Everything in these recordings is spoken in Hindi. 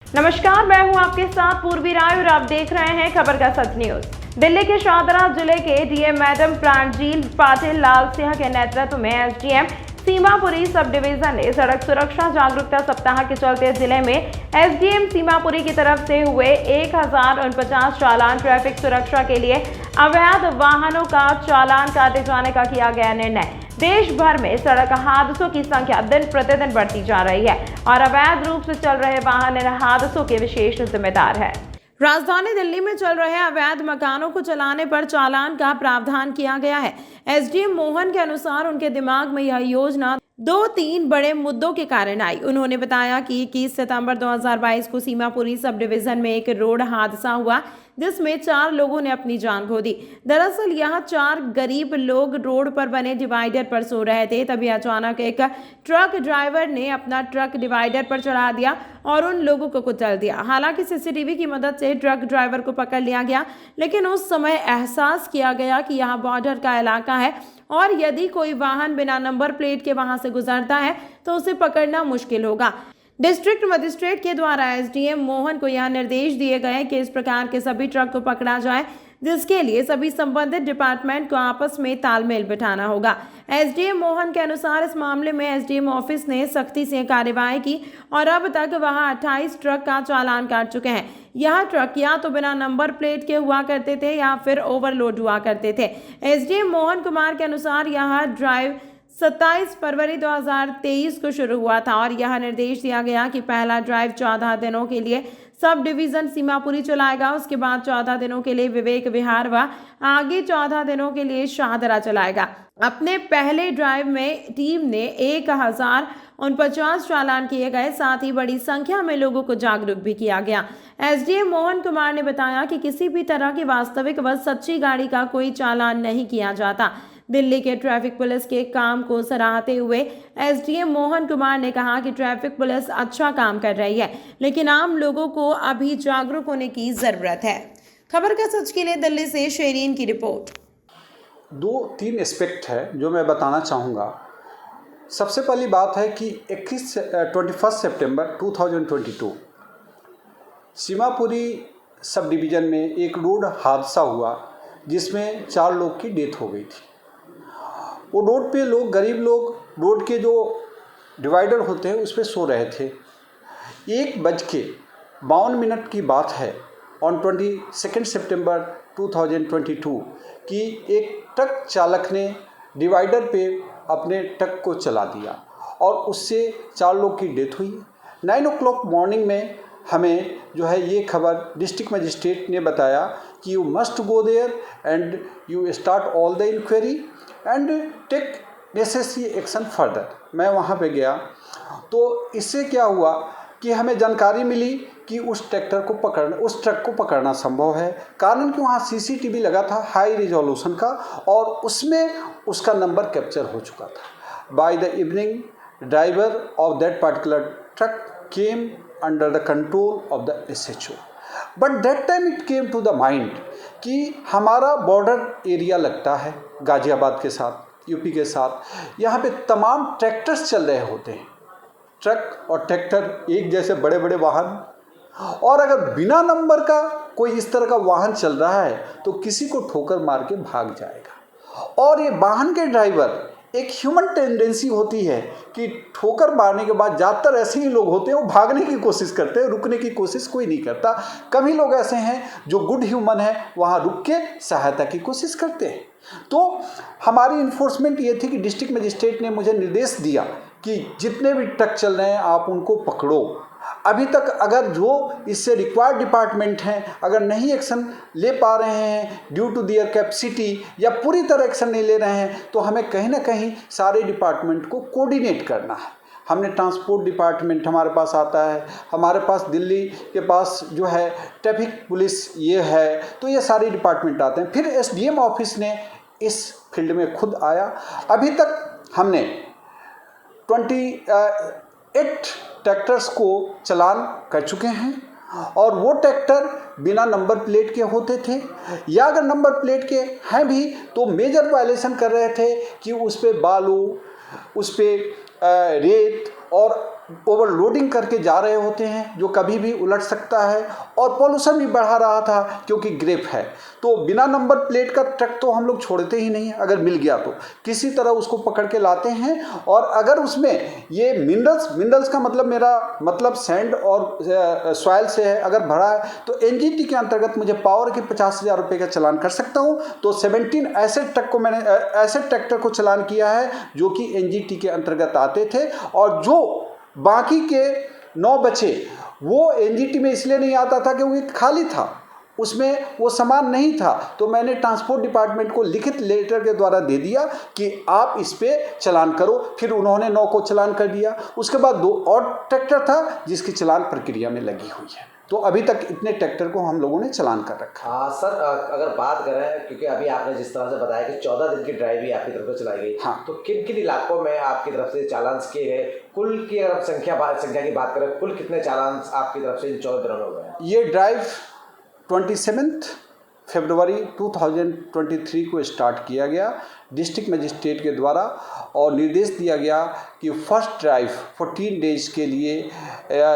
नमस्कार, मैं हूं आपके साथ पूर्वी राय और आप देख रहे हैं खबर का सच न्यूज। दिल्ली के शाहदरा जिले के डीएम मैडम प्राणजील पाटिल लाल सिंह के नेतृत्व में एसडीएम सीमापुरी सब डिवीजन ने सड़क सुरक्षा जागरूकता सप्ताह के चलते जिले में एसडीएम सीमापुरी की तरफ से हुए 1049 चालान ट्रैफिक सुरक्षा के लिए अवैध वाहनों का चालान काटे जाने का किया गया निर्णय। देश भर में सड़क हादसों की संख्या दिन प्रतिदिन बढ़ती जा रही है और अवैध रूप से चल रहे वाहन इन हादसों के विशेष जिम्मेदार है। राजधानी दिल्ली में चल रहे अवैध मकानों को चलाने पर चालान का प्रावधान किया गया है। एसडीएम मोहन के अनुसार उनके दिमाग में यह योजना 2-3 बड़े मुद्दों के कारण आई। उन्होंने बताया कि 21 सितंबर 2022 को सीमापुरी सब डिवीजन में एक रोड हादसा हुआ जिसमें 4 लोगों ने अपनी जान खो दी। दरअसल यहाँ 4 गरीब लोग रोड पर बने डिवाइडर पर सो रहे थे, तभी अचानक एक ट्रक ड्राइवर ने अपना ट्रक डिवाइडर पर चढ़ा दिया और उन लोगों को कुचल दिया। हालांकि सीसीटीवी की मदद से ट्रक ड्राइवर को पकड़ लिया गया, लेकिन उस समय एहसास किया गया कि यहाँ बॉर्डर का इलाका है और यदि कोई वाहन बिना नंबर प्लेट के वहां से गुजरता है तो उसे पकड़ना मुश्किल होगा। डिस्ट्रिक्ट मजिस्ट्रेट के द्वारा एसडीएम मोहन को यह निर्देश दिए गए कि इस प्रकार के सभी ट्रक को पकड़ा जाए, जिसके लिए सभी संबंधित डिपार्टमेंट को आपस में तालमेल बिठाना होगा। एसडीएम मोहन के अनुसार इस मामले में एसडीएम ऑफिस ने सख्ती से कार्रवाई की और अब तक वहां 28 ट्रक का चालान काट चुके हैं। यह ट्रक या तो बिना नंबर प्लेट के हुआ करते थे या फिर ओवरलोड हुआ करते थे। एसडीएम मोहन कुमार के अनुसार यह ड्राइव 27 फरवरी 2023 को शुरू हुआ था और यह निर्देश दिया गया कि पहला ड्राइव 14 दिनों के लिए सब डिवीजन सीमापुरी चलाएगा, उसके बाद 14 दिनों के लिए विवेक विहार व आगे 14 दिनों के लिए शाहदरा चलाएगा। अपने पहले ड्राइव में टीम ने 1049 चालान किए गए, साथ ही बड़ी संख्या में लोगों को जागरूक भी किया गया। एसडीएम मोहन कुमार ने बताया कि किसी भी तरह की वास्तविक व सच्ची गाड़ी का कोई चालान नहीं किया जाता। दिल्ली के ट्रैफिक पुलिस के काम को सराहते हुए एसडीएम मोहन कुमार ने कहा कि ट्रैफिक पुलिस अच्छा काम कर रही है, लेकिन आम लोगों को अभी जागरूक होने की जरूरत है। खबर का सच के लिए दिल्ली से शेरीन की रिपोर्ट। 2-3 एस्पेक्ट है जो मैं बताना चाहूँगा। सबसे पहली बात है कि 21 सितंबर 2022 सीमापुरी सब डिवीज़न में एक रोड हादसा हुआ जिसमें 4 लोग की डेथ हो गई थी। वो रोड पे लोग, गरीब लोग, रोड के जो डिवाइडर होते हैं उस पर सो रहे थे। 1:52 की बात है ऑन 22 सितंबर 2022 कि एक ट्रक चालक ने डिवाइडर पे अपने ट्रक को चला दिया और उससे 4 लोग की डेथ हुई। 9 o'clock मॉर्निंग में हमें जो है ये खबर डिस्ट्रिक्ट मजिस्ट्रेट ने बताया कि you must go there and you start all the inquiry and take necessary action further. मैं वहाँ पे गया तो इससे क्या हुआ कि हमें जानकारी मिली कि उस ट्रक को पकड़ना संभव है, कारण कि वहाँ सीसीटीवी लगा था हाई रिजोल्यूशन का और उसमें उसका नंबर कैप्चर हो चुका था। By the evening driver of that particular truck came under the control of the SHO, but that time it came to the mind कि हमारा बॉर्डर एरिया लगता है गाज़ियाबाद के साथ, यूपी के साथ। यहाँ पे तमाम ट्रैक्टर्स चल रहे होते हैं, ट्रक और ट्रैक्टर एक जैसे बड़े बड़े वाहन, और अगर बिना नंबर का कोई इस तरह का वाहन चल रहा है तो किसी को ठोकर मार के भाग जाएगा। और ये वाहन के ड्राइवर, एक ह्यूमन टेंडेंसी होती है कि ठोकर मारने के बाद ज़्यादातर ऐसे ही लोग होते हैं वो भागने की कोशिश करते हैं, रुकने की कोशिश कोई नहीं करता। कभी लोग ऐसे हैं जो गुड ह्यूमन है, वहाँ रुक के सहायता की कोशिश करते हैं। तो हमारी इन्फोर्समेंट ये थी कि डिस्ट्रिक्ट मजिस्ट्रेट ने मुझे निर्देश दिया कि जितने भी ट्रक चल रहे हैं आप उनको पकड़ो। अभी तक अगर जो इससे रिक्वायर्ड डिपार्टमेंट हैं अगर नहीं एक्शन ले पा रहे हैं ड्यू टू दियर कैपेसिटी या पूरी तरह एक्शन नहीं ले रहे हैं तो हमें कहीं ना कहीं सारे डिपार्टमेंट को कोऑर्डिनेट करना है। हमने ट्रांसपोर्ट डिपार्टमेंट हमारे पास आता है, हमारे पास दिल्ली के पास जो है ट्रैफिक पुलिस ये है, तो ये सारे डिपार्टमेंट आते हैं। फिर एसडीएम ऑफिस ने इस फील्ड में खुद आया। अभी तक हमने 28 ट्रैक्टर्स को चालान कर चुके हैं और वो ट्रैक्टर बिना नंबर प्लेट के होते थे या अगर नंबर प्लेट के हैं भी तो मेजर वायलेशन कर रहे थे कि उस पर बालू, उस पर रेत और ओवरलोडिंग करके जा रहे होते हैं जो कभी भी उलट सकता है, और पॉल्यूशन भी बढ़ा रहा था क्योंकि ग्रेप है। तो बिना नंबर प्लेट का ट्रक तो हम लोग छोड़ते ही नहीं, अगर मिल गया तो किसी तरह उसको पकड़ के लाते हैं। और अगर उसमें ये मिनरल्स का मतलब मेरा मतलब सैंड और सॉइल से है, अगर भरा है तो एनजीटी के अंतर्गत मुझे पावर के 50,000 रुपये का चालान कर सकता हूँ। तो 17 ऐसे ट्रैक्टर को चालान किया है जो कि एनजीटी के अंतर्गत आते थे, और जो बाकी के 9 बचे वो एनजीटी में इसलिए नहीं आता था क्योंकि खाली था, उसमें वो सामान नहीं था। तो मैंने ट्रांसपोर्ट डिपार्टमेंट को लिखित लेटर के द्वारा दे दिया कि आप इस पे चालान करो। फिर उन्होंने 9 को चालान कर दिया। उसके बाद 2 और ट्रैक्टर था जिसकी चालान प्रक्रिया में लगी हुई है। तो अभी तक इतने ट्रैक्टर को हम लोगों ने चालान कर रखा। हाँ सर, अगर बात करें, क्योंकि अभी आपने जिस तरह से बताया कि 14 दिन की ड्राइव भी आपकी तरफ से चलाई गई, हाँ, तो किन किन इलाकों में आपकी तरफ से चालान किए गए? कुल की अगर संख्या की बात करें, कुल कितने चालान आपकी तरफ से इन 14 दिनों में हो गए? ये ड्राइव 27 फरवरी 2023 को स्टार्ट किया गया डिस्ट्रिक्ट मजिस्ट्रेट के द्वारा, और निर्देश दिया गया कि फर्स्ट ड्राइव 14 डेज के लिए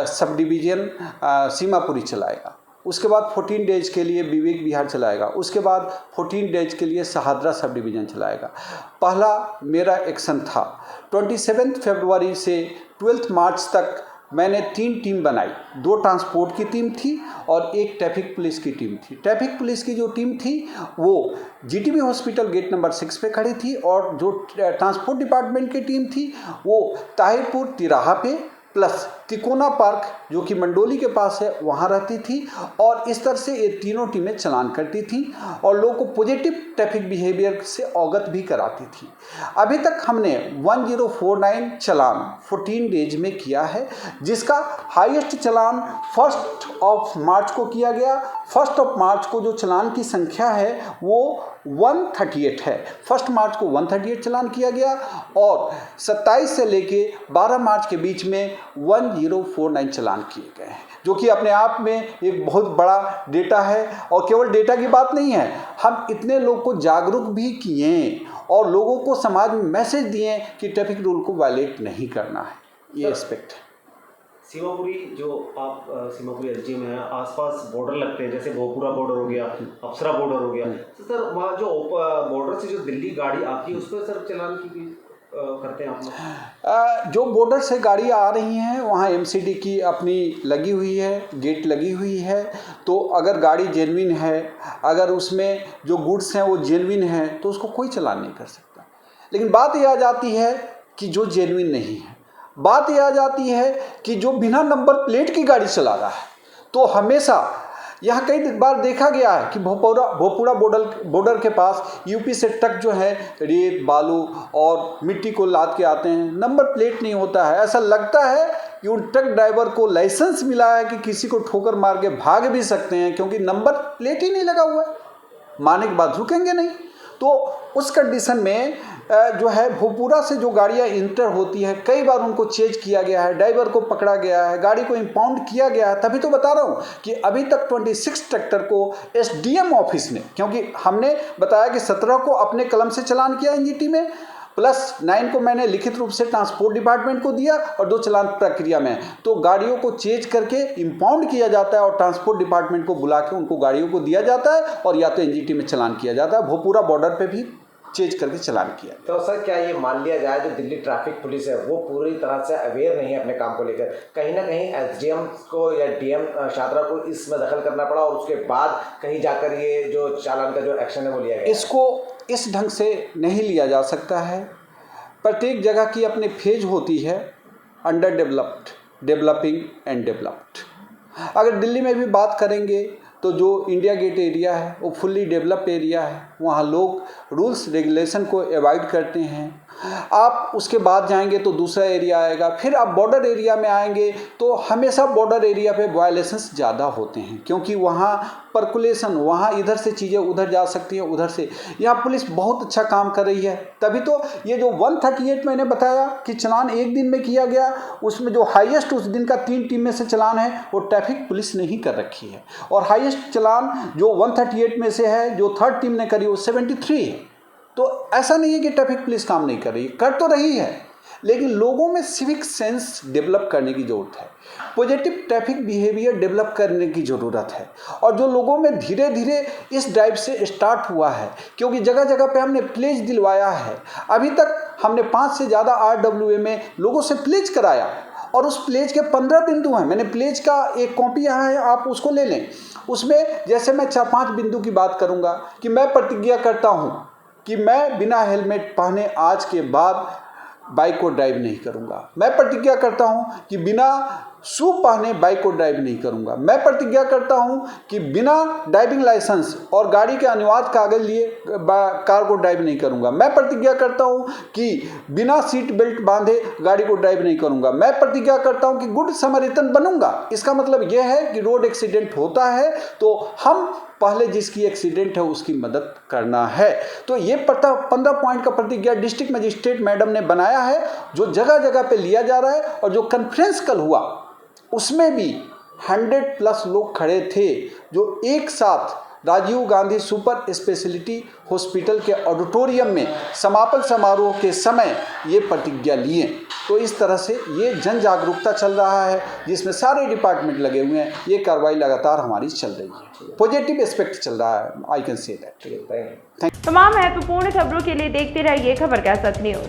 सब डिवीज़न सीमापुरी चलाएगा। उसके बाद 14 डेज के लिए विवेक विहार चलाएगा। उसके बाद 14 डेज के लिए शहादरा सब डिवीज़न चलाएगा। पहला मेरा एक्शन था 27 फरवरी से 12 मार्च तक मैंने 3 टीम बनाई। 2 ट्रांसपोर्ट की टीम थी और 1 ट्रैफिक पुलिस की टीम थी। ट्रैफिक पुलिस की जो टीम थी वो जीटीबी हॉस्पिटल गेट नंबर 6 पे खड़ी थी, और जो ट्रांसपोर्ट डिपार्टमेंट की टीम थी वो ताहिरपुर तिराहा पे प्लस तिकोना पार्क जो कि मंडोली के पास है वहाँ रहती थी। और इस तरह से ये तीनों टीमें चालान करती थी और लोगों को पॉजिटिव ट्रैफिक बिहेवियर से अवगत भी कराती थी। अभी तक हमने 1049 चालान 14 डेज में किया है, जिसका हाईएस्ट चालान 1 मार्च को किया गया। 1 मार्च को जो चालान की संख्या है वो 138 है। 1 मार्च को 138 चालान किया गया, और 27 से लेके 12 मार्च के बीच में 1049 चालान किए गए हैं, जो कि अपने आप में एक बहुत बड़ा डेटा है। और केवल डेटा की बात नहीं है, हम इतने लोग को जागरूक भी किए और लोगों को समाज में मैसेज दिए कि ट्रैफिक रूल को वायलेट नहीं करना है। ये एस्पेक्ट है। सीमापुरी जो आप सीमापुरी एसडीएम में है, आसपास बॉर्डर लगते हैं, जैसे भोपुरा बॉर्डर हो गया, अप्सरा बॉर्डर हो गया, तो सर वहाँ जो बॉर्डर से जो दिल्ली गाड़ी आती है उस पर सर चालान की करते हैं आप लोग? जो बॉर्डर से गाड़ियाँ आ रही हैं वहाँ एमसीडी की अपनी लगी हुई है, गेट लगी हुई है। तो अगर गाड़ी जेन्युइन है, अगर उसमें जो गुड्स हैं वो जेन्युइन है, तो उसको कोई चालान नहीं कर सकता। लेकिन बात यह आ जाती है कि जो जेन्युइन नहीं है, बात यह आ जाती है कि जो बिना नंबर प्लेट की गाड़ी चला रहा है, तो हमेशा यहाँ कई बार देखा गया है कि भोपुरा बॉर्डर के पास यूपी से ट्रक जो है रेत बालू और मिट्टी को लाद के आते हैं, नंबर प्लेट नहीं होता है। ऐसा लगता है कि उन ट्रक ड्राइवर को लाइसेंस मिला है कि किसी को ठोकर मार के भाग भी सकते हैं, क्योंकि नंबर प्लेट ही नहीं लगा हुआ है, मारने के बाद रुकेंगे नहीं। तो उस कंडीशन में जो है भोपुरा से जो गाड़ियाँ इंटर होती हैं, कई बार उनको चेज किया गया है, ड्राइवर को पकड़ा गया है, गाड़ी को इम्पाउंड किया गया है। तभी तो बता रहा हूँ कि अभी तक 26 ट्रैक्टर को एसडीएम ऑफिस ने, क्योंकि हमने बताया कि 17 को अपने कलम से चालान किया एनजीटी में, प्लस 9 को मैंने लिखित रूप से ट्रांसपोर्ट डिपार्टमेंट को दिया, और 2 चालान प्रक्रिया में। तो गाड़ियों को चेज करके इम्पाउंड किया जाता है और ट्रांसपोर्ट डिपार्टमेंट को बुला के उनको गाड़ियों को दिया जाता है, और या तो एनजीटी में चालान किया जाता है। भोपुरा बॉर्डर पे भी चेंज करके चालान किया। तो सर क्या ये मान लिया जाए जो दिल्ली ट्रैफिक पुलिस है वो पूरी तरह से अवेयर नहीं है अपने काम को लेकर? कहीं ना कहीं एसडीएम को या डीएम शाहदरा को इसमें दखल करना पड़ा, और उसके बाद कहीं जाकर ये जो चालान का जो एक्शन है वो लिया गया? इसको इस ढंग से नहीं लिया जा सकता है। प्रत्येक जगह की अपनी फेज होती है, under developed, developing and developed. अगर दिल्ली में भी बात करेंगे तो जो इंडिया गेट एरिया है वो फुल्ली डेवलप्ड एरिया है, वहाँ लोग रूल्स रेगुलेशन को अवॉइड करते हैं। आप उसके बाद जाएंगे तो दूसरा एरिया आएगा, फिर आप बॉर्डर एरिया में आएंगे तो हमेशा बॉर्डर एरिया पे वायलेशंस ज़्यादा होते हैं, क्योंकि वहाँ पर्कुलेशन, वहाँ इधर से चीज़ें उधर जा सकती हैं, उधर से। यहाँ पुलिस बहुत अच्छा काम कर रही है। तभी तो ये जो 138 मैंने बताया कि चालान एक दिन में किया गया, उसमें जो हाईएस्ट उस दिन का 3 टीम में से चालान है वो ट्रैफिक पुलिस ने ही कर रखी है, और हाईएस्ट चालान जो 138 में से है जो 3rd टीम ने करी वो 73 है। तो ऐसा नहीं है कि ट्रैफिक पुलिस काम नहीं कर रही, कर तो रही है, लेकिन लोगों में सिविक सेंस डेवलप करने की ज़रूरत है, पॉजिटिव ट्रैफिक बिहेवियर डेवलप करने की ज़रूरत है। और जो लोगों में धीरे धीरे इस ड्राइव से स्टार्ट हुआ है, क्योंकि जगह जगह पे हमने प्लेज दिलवाया है। अभी तक हमने 5 से ज़्यादा RWA में लोगों से प्लेज कराया और उस प्लेज के 15 बिंदु हैं। मैंने प्लेज का एक कॉपी यहाँ है, आप उसको ले लें। उसमें जैसे मैं 4-5 बिंदु की बात करूँगा कि मैं प्रतिज्ञा करता हूँ कि मैं बिना हेलमेट पहने आज के बाद बाइक को ड्राइव नहीं करूंगा। मैं प्रतिज्ञा करता हूं कि बिना शू पहने बाइक को ड्राइव नहीं करूंगा। मैं प्रतिज्ञा करता हूं कि बिना ड्राइविंग लाइसेंस और गाड़ी के अनिवार्य कागज लिए कार को ड्राइव नहीं करूंगा। मैं प्रतिज्ञा करता हूं कि बिना सीट बेल्ट बांधे गाड़ी को ड्राइव नहीं करूंगा। मैं प्रतिज्ञा करता हूं कि गुड समरितन बनूंगा। इसका मतलब यह है कि रोड एक्सीडेंट होता है तो हम पहले जिसकी एक्सीडेंट है उसकी मदद करना है। तो ये 15 पॉइंट का प्रतिज्ञा डिस्ट्रिक्ट मजिस्ट्रेट मैडम ने बनाया है, जो जगह जगह पे लिया जा रहा है। और जो कॉन्फ्रेंस कल हुआ उसमें भी 100+ लोग खड़े थे, जो एक साथ Rajiv Gandhi super speciality hospital के ऑडिटोरियम में समापन समारोह के समय ये प्रतिज्ञा लिए। तो इस तरह से ये जन जागरूकता चल रहा है, जिसमें सारे डिपार्टमेंट लगे हुए हैं। ये कार्रवाई लगातार हमारी चल रही है, पॉजिटिव एस्पेक्ट चल रहा है, आई कैन से दैट। तमाम महत्वपूर्ण खबरों के लिए देखते रहिए खबर का सच न्यूज़।